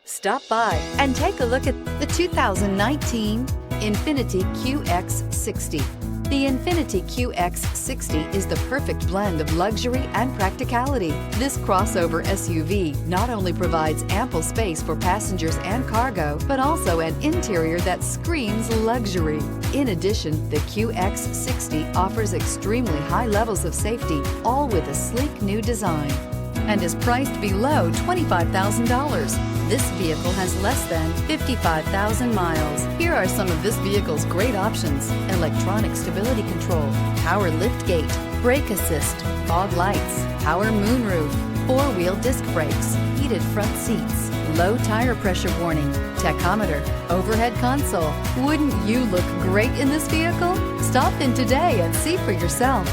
Stop by and take a look at the 2019 INFINITI QX60. The INFINITI QX60 is the perfect blend of luxury and practicality. This crossover SUV not only provides ample space for passengers and cargo, but also an interior that screams luxury. In addition, the QX60 offers extremely high levels of safety, all with a sleek new design, and is priced below $25,000. This vehicle has less than 55,000 miles. Here are some of this vehicle's great options: electronic stability control, power liftgate, brake assist, fog lights, power moonroof, four-wheel disc brakes, heated front seats, low tire pressure warning, tachometer, overhead console. Wouldn't you look great in this vehicle? Stop in today and see for yourself.